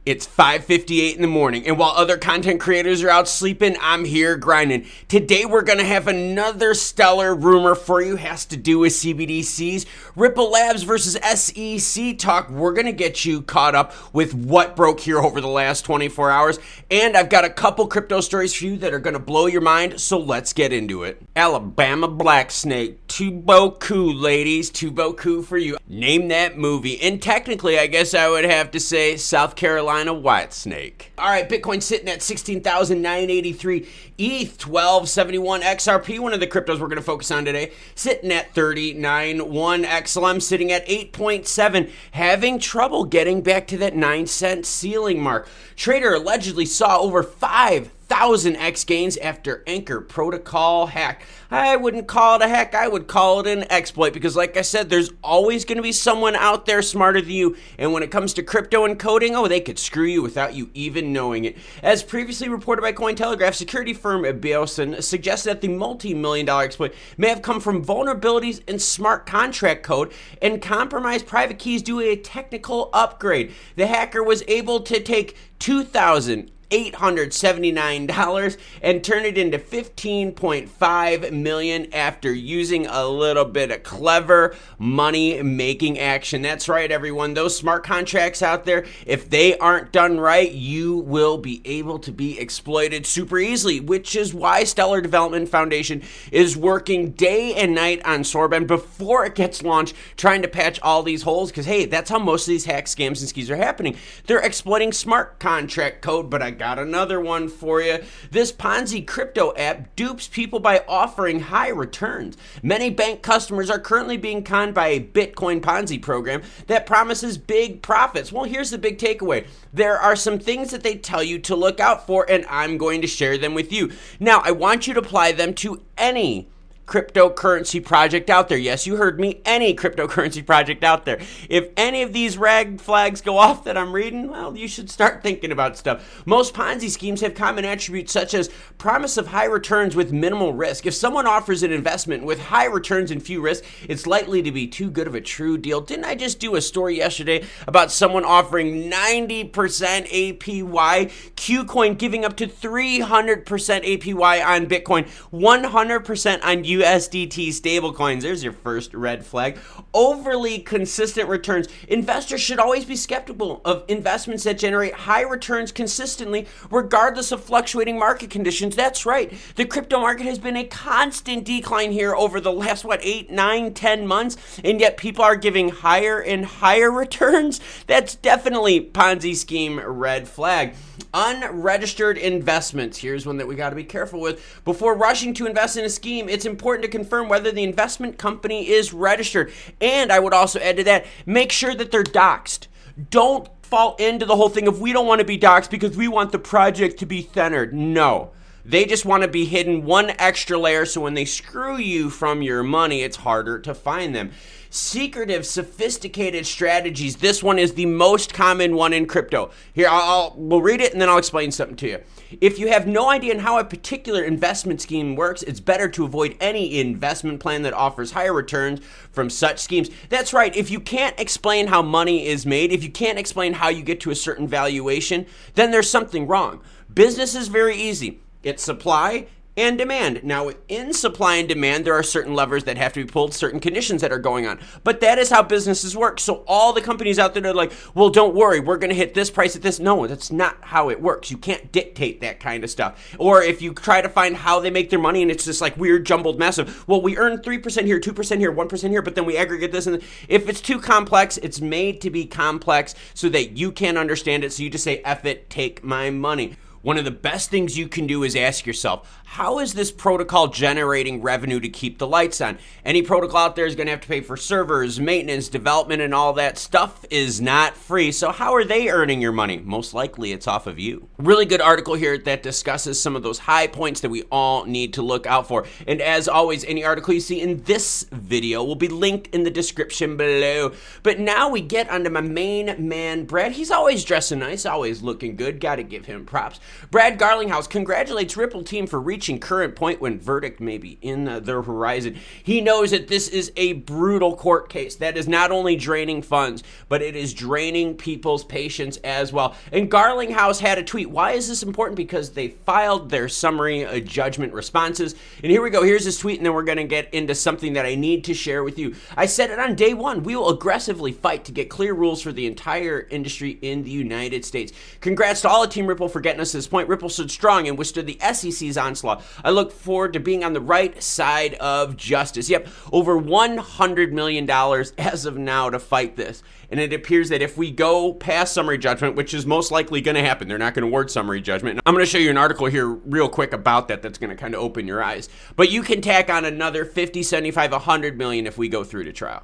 It's 5:58 in the morning, and while other content creators are out sleeping, I'm here grinding. Today we're gonna have another stellar rumor for you. Has to do with CBDCs, Ripple Labs versus SEC talk. We're gonna get you caught up with what broke here over the last 24 hours, and I've got a couple crypto stories for you that are gonna blow your mind, so let's get into it. Alabama Black Snake, too beaucoup, ladies, too beaucoup for you. Name that movie. And technically, I guess I would have to say South Carolina White Snake. All right, Bitcoin sitting at 16,983, ETH 1271, XRP, one of the cryptos we're going to focus on today, sitting at 39.1, XLM sitting at 8.7, having trouble getting back to that 9-cent ceiling mark. Trader allegedly saw over 5,000 X gains after Anchor Protocol hack. I wouldn't call it a hack, I would call it an exploit, because like I said, there's always going to be someone out there smarter than you, and when it comes to crypto and coding, oh, they could screw you without you even knowing it. As previously reported by Cointelegraph, security firm Biosin suggested that the multi-million-dollar exploit may have come from vulnerabilities in smart contract code and compromised private keys due to a technical upgrade. The hacker was able to take $2,879 and turn it into 15.5 million after using a little bit of clever money making action. That's right, everyone. Those smart contracts out there, if they aren't done right, you will be able to be exploited super easily, which is why Stellar Development Foundation is working day and night on Sorben before it gets launched, trying to patch all these holes, because hey, that's how most of these hacks, scams, and skis are happening. They're exploiting smart contract code, but I got another one for you. This Ponzi crypto app dupes people by offering high returns. Many bank customers are currently being conned by a Bitcoin Ponzi program that promises big profits. Well, here's the big takeaway. There are some things that they tell you to look out for, and I'm going to share them with you. Now, I want you to apply them to any cryptocurrency project out there. Yes, you heard me, any cryptocurrency project out there. If any of these red flags go off that I'm reading, well, you should start thinking about stuff. Most Ponzi schemes have common attributes such as promise of high returns with minimal risk. If someone offers an investment with high returns and few risks, it's likely to be too good of a true deal. Didn't I just do a story yesterday about someone offering 90% APY, Qcoin giving up to 300% APY on Bitcoin, 100% on USDT stablecoins? There's your first red flag. Overly consistent returns. Investors should always be skeptical of investments that generate high returns consistently, regardless of fluctuating market conditions. That's right. The crypto market has been a constant decline here over the last, 8, 9, 10 months, and yet people are giving higher and higher returns. That's definitely Ponzi scheme red flag. Unregistered investments. Here's one that we got to be careful with. Before rushing to invest in a scheme, it's important to confirm whether the investment company is registered. And I would also add to that, make sure that they're doxed. Don't fall into the whole thing of we don't want to be doxed because we want the project to be centered. No. They just want to be hidden one extra layer, so when they screw you from your money, it's harder to find them. Secretive, sophisticated strategies. This one is the most common one in crypto. Here, we'll read it and then I'll explain something to you. If you have no idea on how a particular investment scheme works, it's better to avoid any investment plan that offers higher returns from such schemes. That's right. If you can't explain how money is made, if you can't explain how you get to a certain valuation, then there's something wrong. Business is very easy. It's supply and demand. Now, in supply and demand, there are certain levers that have to be pulled, certain conditions that are going on. But that is how businesses work. So all the companies out there that are like, well, don't worry, we're going to hit this price at this. No, that's not how it works. You can't dictate that kind of stuff. Or if you try to find how they make their money and it's just like weird jumbled mess of, well, we earn 3% here, 2% here, 1% here, but then we aggregate this. And if it's too complex, it's made to be complex so that you can't understand it. So you just say, F it, take my money. One of the best things you can do is ask yourself, how is this protocol generating revenue to keep the lights on? Any protocol out there is going to have to pay for servers, maintenance, development, and all that stuff is not free. So how are they earning your money? Most likely it's off of you. Really good article here that discusses some of those high points that we all need to look out for. And as always, any article you see in this video will be linked in the description below. But now we get onto my main man, Brad. He's always dressing nice, always looking good. Got to give him props. Brad Garlinghouse congratulates Ripple team for reaching current point when verdict may be in their horizon. He knows that this is a brutal court case that is not only draining funds, but it is draining people's patience as well. And Garlinghouse had a tweet. Why is this important? Because they filed their summary judgment responses. And here we go. Here's his tweet, and then we're going to get into something that I need to share with you. I said it on day one. We will aggressively fight to get clear rules for the entire industry in the United States. Congrats to all of Team Ripple for getting us to this point. Ripple stood strong and withstood the SEC's onslaught. I look forward to being on the right side of justice. Yep, over $100 million as of now to fight this. And it appears that if we go past summary judgment, which is most likely going to happen, they're not going to award summary judgment. I'm going to show you an article here real quick about that that's going to kind of open your eyes. But you can tack on another 50, 75, 100 million if we go through to trial.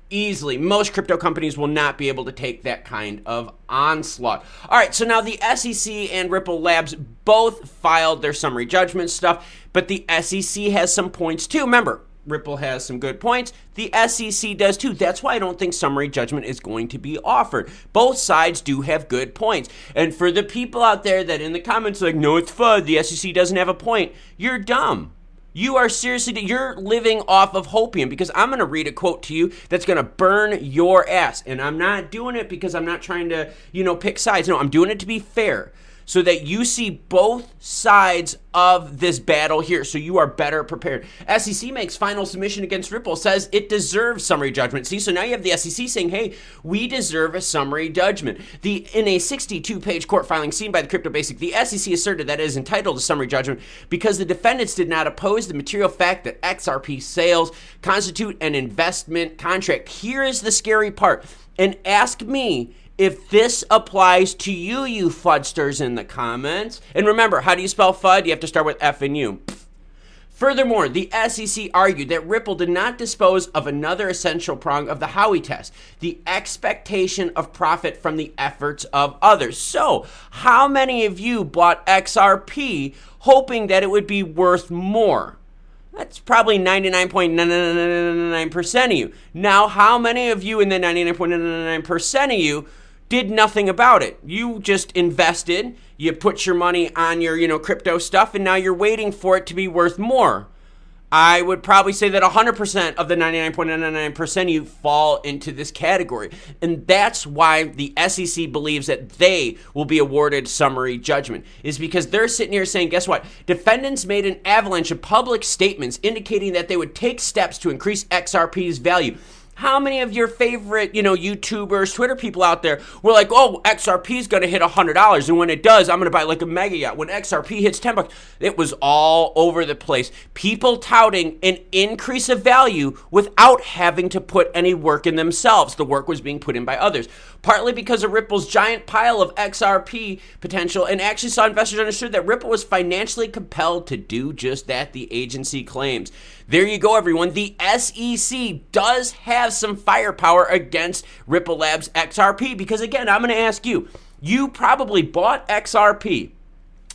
Easily. Most crypto companies will not be able to take that kind of onslaught. All right, so now the SEC and Ripple Labs both filed their summary judgment stuff, but the SEC has some points too. Remember, Ripple has some good points. The SEC does too. That's why I don't think summary judgment is going to be offered. Both sides do have good points. And for the people out there that in the comments are like, no, it's FUD, the SEC doesn't have a point, you're dumb. You are seriously, you're living off of hopium, because I'm going to read a quote to you that's going to burn your ass. And I'm not doing it because I'm not trying to, pick sides. No, I'm doing it to be fair, so that you see both sides of this battle here, so you are better prepared. SEC makes final submission against Ripple, says it deserves summary judgment. See, so now you have the SEC saying, hey, we deserve a summary judgment. In a 62-page court filing seen by the Crypto Basic, the SEC asserted that it is entitled to summary judgment because the defendants did not oppose the material fact that XRP sales constitute an investment contract. Here is the scary part, and ask me if this applies to you, you FUDsters in the comments. And remember, how do you spell FUD? You have to start with F and U. Furthermore, the SEC argued that Ripple did not dispose of another essential prong of the Howey test, the expectation of profit from the efforts of others. So, how many of you bought XRP hoping that it would be worth more? That's probably 99.999% of you. Now, how many of you in the 99.999% of you did nothing about it? You just invested, you put your money on your, crypto stuff, and now you're waiting for it to be worth more. I would probably say that 100% of the 99.999% of you fall into this category. And that's why the SEC believes that they will be awarded summary judgment, is because they're sitting here saying, guess what? Defendants made an avalanche of public statements indicating that they would take steps to increase XRP's value. How many of your favorite, YouTubers, Twitter people out there were like, oh, XRP is going to hit $100, and when it does, I'm going to buy like a mega yacht. When XRP hits $10, it was all over the place. People touting an increase of value without having to put any work in themselves. The work was being put in by others, partly because of Ripple's giant pile of XRP potential, and actually saw investors understood that Ripple was financially compelled to do just that, the agency claims. There you go, everyone. The SEC does have some firepower against Ripple Labs XRP, because again, I'm going to ask you, you probably bought XRP,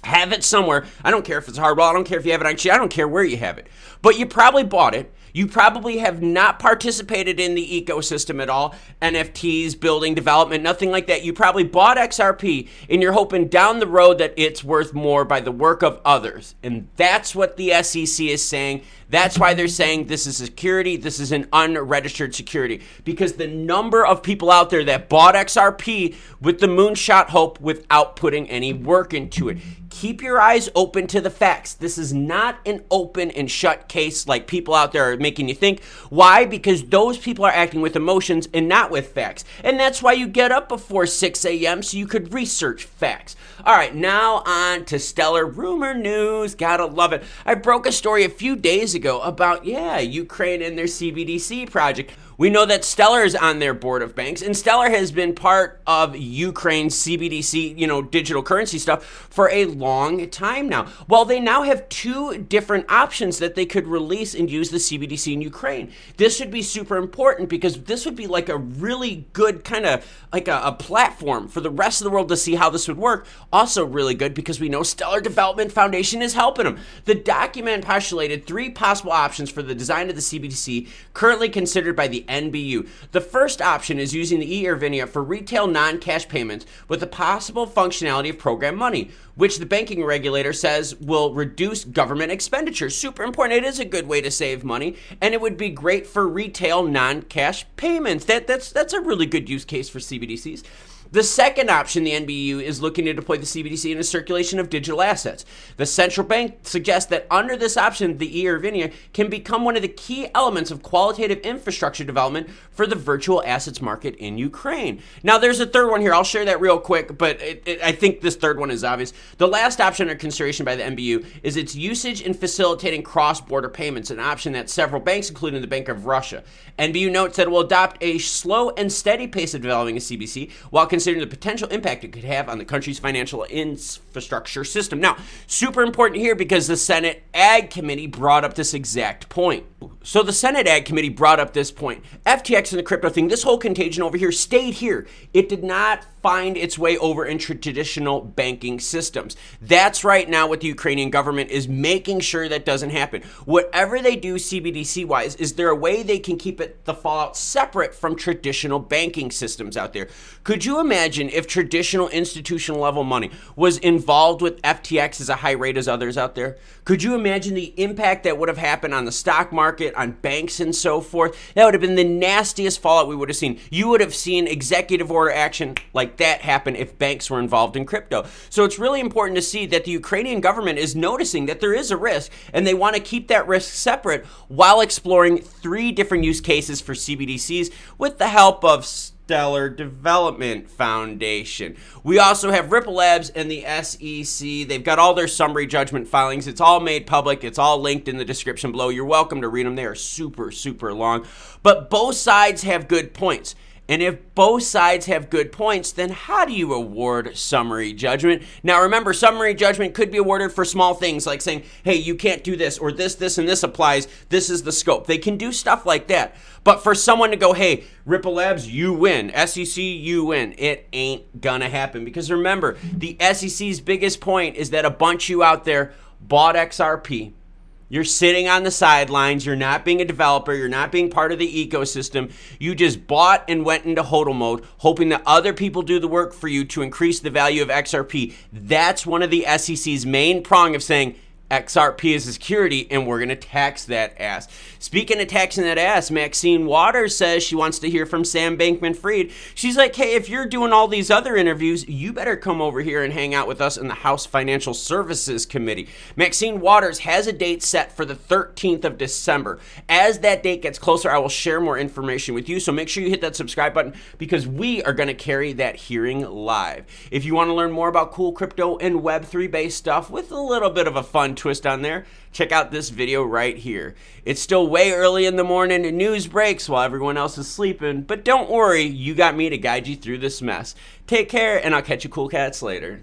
have it somewhere. I don't care if it's hardware, I don't care if you have it on chain, I don't care where you have it, but you probably bought it. You probably have not participated in the ecosystem at all, NFTs, building, development, nothing like that. You probably bought XRP and you're hoping down the road that it's worth more by the work of others. And that's what the SEC is saying. That's why they're saying this is security, this is an unregistered security, because the number of people out there that bought XRP with the moonshot hope without putting any work into it. Keep your eyes open to the facts. This is not an open and shut case like people out there are making you think. Why? Because those people are acting with emotions and not with facts. And that's why you get up before 6 a.m. so you could research facts. All right, now on to Stellar rumor news. Gotta love it. I broke a story a few days ago about, Ukraine and their CBDC project. We know that Stellar is on their board of banks, and Stellar has been part of Ukraine's CBDC, digital currency stuff for a long time now. Well, they now have two different options that they could release and use the CBDC in Ukraine. This would be super important because this would be like a really good kind of like a platform for the rest of the world to see how this would work. Also really good because we know Stellar Development Foundation is helping them. The document postulated three possible options for the design of the CBDC currently considered by the NBU. The first option is using the e-Irvinia for retail non-cash payments with the possible functionality of program money, which the banking regulator says will reduce government expenditure. Super important. It is a good way to save money, and it would be great for retail non-cash payments. That's a really good use case for CBDCs. The second option, the NBU, is looking to deploy the CBDC in a circulation of digital assets. The central bank suggests that under this option, the e-Irvinia can become one of the key elements of qualitative infrastructure development for the virtual assets market in Ukraine. Now, there's a third one here. I'll share that real quick, but I think this third one is obvious. The last option under consideration by the NBU is its usage in facilitating cross-border payments, an option that several banks, including the Bank of Russia. NBU notes that it will adopt a slow and steady pace of developing a CBDC while considering the potential impact it could have on the country's financial infrastructure system. Now, super important here because the Senate Ag Committee brought up this exact point. So the Senate Ag Committee brought up this point. FTX and the crypto thing, this whole contagion over here stayed here. It did not find its way over into traditional banking systems. That's right now what the Ukrainian government is making sure that doesn't happen. Whatever they do CBDC-wise, is there a way they can keep the fallout separate from traditional banking systems out there? Could you imagine if traditional institutional level money was involved with FTX as a high rate as others out there? Could you imagine the impact that would have happened on the stock market, on banks and so forth? That would have been the nastiest fallout we would have seen. You would have seen executive order action like that happen if banks were involved in crypto. So it's really important to see that the Ukrainian government is noticing that there is a risk and they want to keep that risk separate while exploring 3 different use cases for CBDCs with the help of Stellar Development Foundation. We also have Ripple Labs and the SEC. They've got all their summary judgment filings. It's all made public. It's all linked in the description below. You're welcome to read them. They are super, super long. But both sides have good points. And if both sides have good points, then how do you award summary judgment? Now remember, summary judgment could be awarded for small things like saying, hey, you can't do this, or this, and this applies. This is the scope. They can do stuff like that. But for someone to go, hey, Ripple Labs, you win. SEC, you win. It ain't gonna happen. Because remember, the SEC's biggest point is that a bunch of you out there bought XRP. You're sitting on the sidelines. You're not being a developer. You're not being part of the ecosystem. You just bought and went into HODL mode, hoping that other people do the work for you to increase the value of XRP. That's one of the SEC's main prong of saying, XRP is a security, and we're going to tax that ass. Speaking of taxing that ass, Maxine Waters says she wants to hear from Sam Bankman-Fried. She's like, hey, if you're doing all these other interviews, you better come over here and hang out with us in the House Financial Services Committee. Maxine Waters has a date set for the 13th of December. As that date gets closer, I will share more information with you, so make sure you hit that subscribe button because we are going to carry that hearing live. If you want to learn more about cool crypto and Web3 based stuff with a little bit of a fun twist on there, check out this video right here. It's still way early in the morning and news breaks while everyone else is sleeping, but don't worry, you got me to guide you through this mess. Take care, and I'll catch you cool cats later.